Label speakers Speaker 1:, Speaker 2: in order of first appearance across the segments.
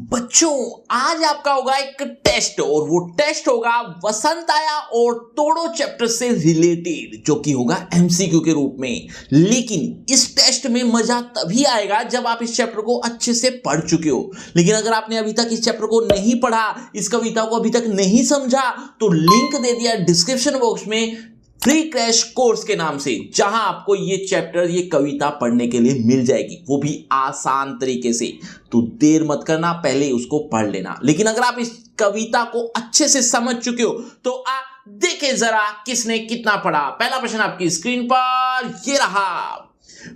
Speaker 1: बच्चों, आज आपका होगा एक टेस्ट और वो टेस्ट होगा वसंत आया और तोड़ो चैप्टर से रिलेटेड, जो कि होगा एमसीक्यू के रूप में। लेकिन इस टेस्ट में मजा तभी आएगा जब आप इस चैप्टर को अच्छे से पढ़ चुके हो। लेकिन अगर आपने अभी तक इस चैप्टर को नहीं पढ़ा, इस कविता को अभी तक नहीं समझा, तो लिंक दे दिया डिस्क्रिप्शन बॉक्स में फ्री क्रैश कोर्स के नाम से, जहां आपको ये चैप्टर, ये कविता पढ़ने के लिए मिल जाएगी, वो भी आसान तरीके से। तो देर मत करना, पहले उसको पढ़ लेना। लेकिन अगर आप इस कविता को अच्छे से समझ चुके हो तो देखें जरा किसने कितना पढ़ा। पहला प्रश्न आपकी स्क्रीन पर ये रहा।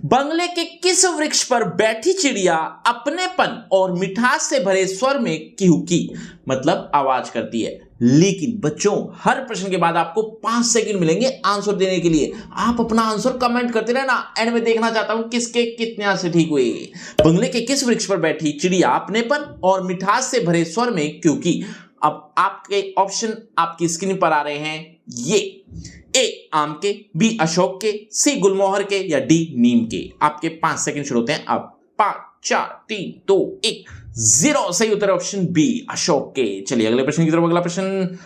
Speaker 1: बंगले के किस वृक्ष पर बैठी चिड़िया अपनेपन और मिठास से भरे स्वर में किहुकी, मतलब आवाज करती है। लेकिन बच्चों, हर प्रश्न के बाद आपको 5 सेकंड मिलेंगे आंसर देने के लिए। आप अपना आंसर कमेंट करते रहना, एंड में देखना चाहता हूं किसके कितने आंसर ठीक हुए। बंगले के किस वृक्ष पर बैठी चिड़िया अपनेपन और मिठास से भरे स्वर में क्योंकि। अब आपके ऑप्शन आपकी स्क्रीन पर आ रहे हैं ये। ए आम के, बी अशोक के, सी गुलमोहर के या डी नीम के। आपके 5 सेकंड शुरू होते हैं अब। 5 4 3 2 1 0। सही उत्तर ऑप्शन बी अशोक के। चलिए अगले प्रश्न की तरफ। अगला प्रश्न,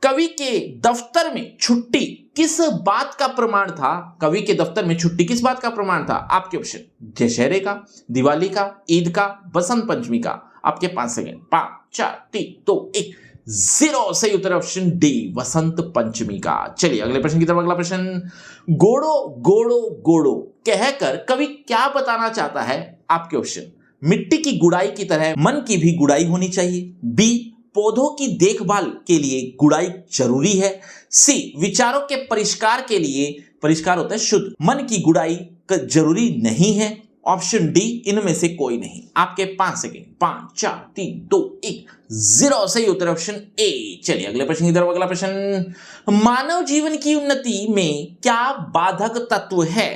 Speaker 1: कवि के दफ्तर में छुट्टी किस बात का प्रमाण था? कवि के दफ्तर में छुट्टी किस बात का प्रमाण था? आपके ऑप्शन, दशहरे का, दिवाली का, ईद का, बसंत पंचमी का। आपके 5 सेकंड। 5 4 3 2 1 0। सही उत्तर ऑप्शन डी वसंत पंचमी का। चलिए अगले प्रश्न की तरफ। अगला प्रश्न, गोड़ो गोड़ो गोड़ो कहकर कवि क्या बताना चाहता है? आपके ऑप्शन, मिट्टी की गुड़ाई की तरह मन की भी गुड़ाई होनी चाहिए। बी, पौधों की देखभाल के लिए गुड़ाई जरूरी है। सी, विचारों के परिष्कार के लिए, परिष्कार होता है शुद्ध, मन की गुड़ाई जरूरी नहीं है। ऑप्शन डी, इनमें से कोई नहीं। आपके 5 सेकंड। 5 4 3 2 1 0। सही उत्तर ऑप्शन ए। चलिए अगले प्रश्न की तरफ। अगला प्रश्न, मानव जीवन की उन्नति में क्या बाधक तत्व है?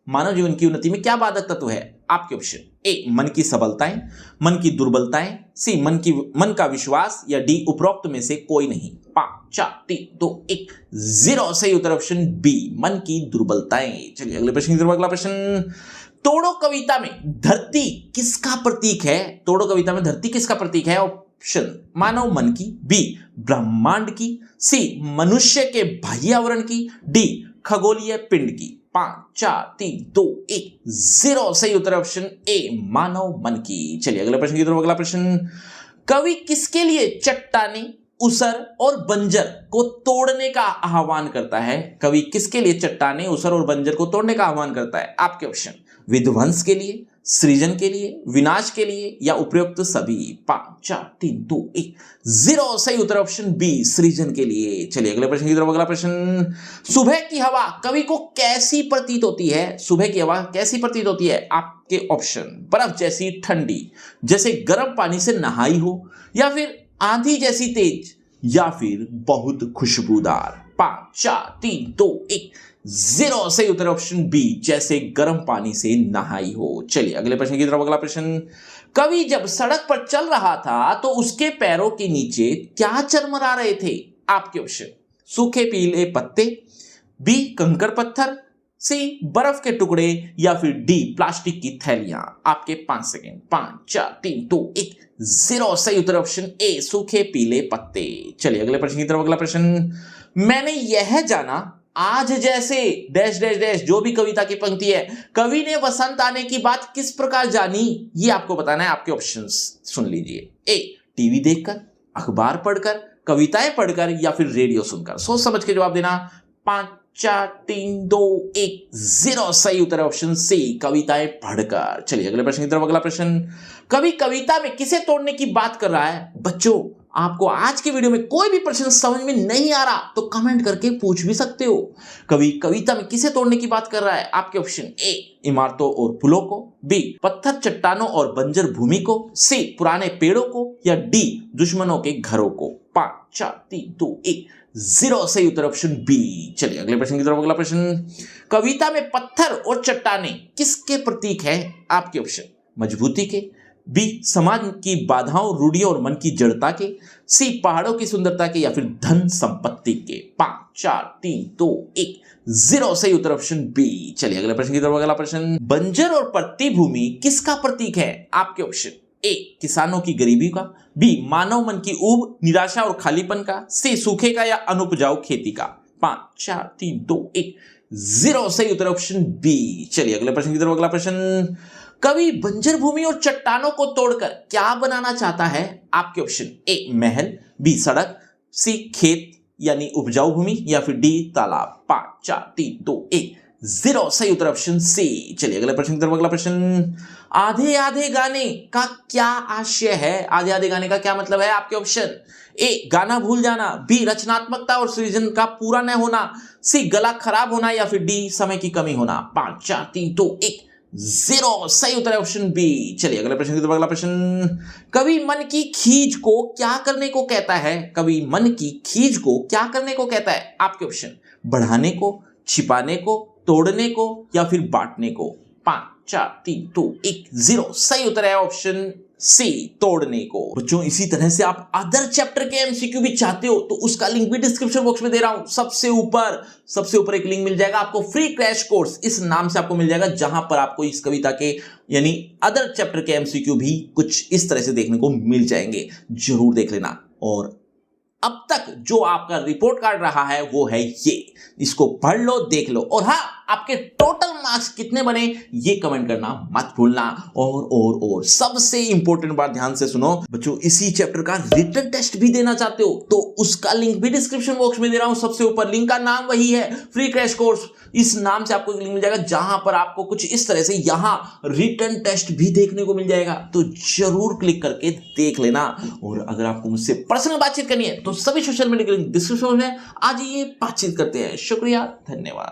Speaker 1: मानव जीवन की उन्नति में क्या बाधक तत्व है? आपके ऑप्शन, ए मन की सबलताएं, मन की दुर्बलताएं, सी मन का विश्वास या डी उपरोक्त में से कोई नहीं। 5 4 3 2 1 0। सही उत्तर ऑप्शन बी मन की दुर्बलताएं। चलिए अगले प्रश्न की तरफ। अगला प्रश्न, तोड़ो कविता में धरती किसका प्रतीक है? तोड़ो कविता में धरती किसका प्रतीक है? ऑप्शन, मानव मन की, बी ब्रह्मांड की, सी मनुष्य के बाह्य आवरण की, डी खगोलीय पिंड की। 5 4 3 2 1 0। सही उत्तर ऑप्शन ए मानव मन की। चलिए अगले प्रश्न की तरफ। अगला प्रश्न, कवि किसके लिए चट्टानी, उसर और बंजर को तोड़ने का आह्वान करता है? कवि किसके लिए चट्टाने, उसर और बंजर को तोड़ने का आह्वान करता है? आपके ऑप्शन, विध्वंस के लिए, सृजन के लिए, विनाश के लिए या उपयुक्त सभी। 5 4 3 2 1 0। सही उत्तर ऑप्शन बी सृजन के लिए। चलिए अगले प्रश्न की तरफ। अगला प्रश्न, सुबह की हवा कवि को कैसी प्रतीत होती है? सुबह की हवा कैसी प्रतीत होती है? आपके ऑप्शन, बर्फ जैसी ठंडी, जैसे गर्म पानी से नहाई हो, या फिर आंधी जैसी तेज, या फिर बहुत खुशबूदार। 5 4 3 2 1 0। सही उत्तर ऑप्शन बी जैसे गर्म पानी से नहाई हो। चलिए अगले प्रश्न की तरफ। अगला प्रश्न, कवि जब सड़क पर चल रहा था तो उसके पैरों के नीचे क्या चरमरा रहे थे? आपके ऑप्शन, सूखे पीले पत्ते, बी कंकड़ पत्थर, सी बर्फ के टुकड़े या फिर डी प्लास्टिक की थैलियां। आपके 5 सेकंड। 5 4 3 2 1 0। सही उत्तर ऑप्शन ए सूखे पीले पत्ते। चलिए अगले प्रश्न की तरफ। अगला प्रश्न, मैंने यह जाना आज जैसे डैश डैश डैश, जो भी कविता की पंक्ति है, कवि ने वसंत आने की बात किस प्रकार जानी? ये आपको बताना है। आपके ऑप्शंस सुन लीजिए। ए टीवी देखकर, अखबार पढ़कर, कविताएं पढ़कर या फिर रेडियो सुनकर। सोच समझ के जवाब देना। 5 4 3 2 1 0। सही उत्तर ऑप्शन सी कविताएं पढ़कर। चलिए अगले प्रश्न की तरफ। अगला प्रश्न, कवि कविता में किसे तोड़ने की बात कर रहा है? बच्चों, आपको आज की वीडियो में कोई भी प्रश्न समझ में नहीं आ रहा तो कमेंट करके पूछ भी सकते हो। कवि कविता में किसे तोड़ने की बात कर रहा है? आपके ऑप्शन, ए इमारतों और पुलों को, बी पत्थर चट्टानों और बंजर भूमि को, सी पुराने पेड़ों को या डी दुश्मनों के घरों को। 5 4 3 2 1 0। सही उत्तर ऑप्शन बी। चलिए अगले प्रश्न की तरफ। अगला प्रश्न, कविता में पत्थर और चट्टाने किसके प्रतीक है? आपके ऑप्शन, मजबूती के, बी समाज की बाधाओं, रूढ़ियों और मन की जड़ता के, सी पहाड़ों की सुंदरता के या फिर धन संपत्ति के। 5 4 3 2 1 0। सही उत्तर ऑप्शन बी। चलिए अगले प्रश्न की तरफ। अगला प्रश्न, बंजर और पड़ती भूमि किसका प्रतीक है? आपके ऑप्शन, ए किसानों की गरीबी का, बी मानव मन की ऊब, निराशा और खालीपन का, सी सूखे का या अनुपजाऊ खेती का। 5 4 3 2 1 0 सही उत्तर ऑप्शन बी। चलिए अगले प्रश्न की तरफ। अगला प्रश्न, कवि बंजर भूमि और चट्टानों को तोड़कर क्या बनाना चाहता है? आपके ऑप्शन ए महल, बी सड़क, सी खेत यानी उपजाऊ भूमि, या फिर डी तालाब। 5 4 3 2 1 0 सही उत्तर ऑप्शन सी। चलिए अगले प्रश्न की तरफ। अगला प्रश्न, आधे आधे गाने का क्या आशय है? आधे आधे गाने का क्या मतलब है? आपके ऑप्शन ए गाना भूल जाना, बी रचनात्मकता और सृजन का पूरा न होना, सी गला खराब होना, या फिर डी समय की कमी होना। 5 4 3 2 1 0 सही उत्तर है ऑप्शन बी। चलिए अगले प्रश्न की तरफ। अगला प्रश्न, कवि मन की खींच को क्या करने को कहता है? कवि मन की खींच को क्या करने को कहता है? आपके ऑप्शन बढ़ाने को, छिपाने को, तोड़ने को, या फिर बांटने को। 5 4 3 2 1 0 सही उत्तर है ऑप्शन सी तोड़ने को। बच्चों इसी तरह से आप अदर चैप्टर के एमसीक्यू भी चाहते हो तो उसका लिंक भी डिस्क्रिप्शन बॉक्स में दे रहा हूं। सबसे ऊपर एक लिंक मिल जाएगा आपको, फ्री क्रैश कोर्स इस नाम से आपको मिल जाएगा, जहां पर आपको इस कविता के यानी अदर चैप्टर के एमसीक्यू भी कुछ इस तरह से देखने को मिल जाएंगे। जरूर देख लेना। और अब तक जो आपका रिपोर्ट कार्ड रहा है वो है ये, इसको पढ़ लो, देख लो, और हाँ आपके टोटल मार्क्स कितने बने ये कमेंट करना मत भूलना। और सबसे इंपॉर्टेंट बात ध्यान से सुनो बच्चों, इसी चैप्टर का रिटन टेस्ट भी देना चाहते हो तो उसका लिंक भी डिस्क्रिप्शन बॉक्स में दे रहा हूं। सबसे ऊपर लिंक का नाम वही है, फ्री क्रैश कोर्स, इस नाम से आपको लिंक मिल जाएगा, जहां पर आपको कुछ इस तरह से यहां रिटन टेस्ट भी देखने को मिल जाएगा। तो जरूर क्लिक करके देख लेना। और अगर आपको मुझसे पर्सनल बातचीत करनी है तो सभी सोशल मीडिया के लिंक डिस्क्रिप्शन में, आज ये बातचीत करते हैं। शुक्रिया, धन्यवाद।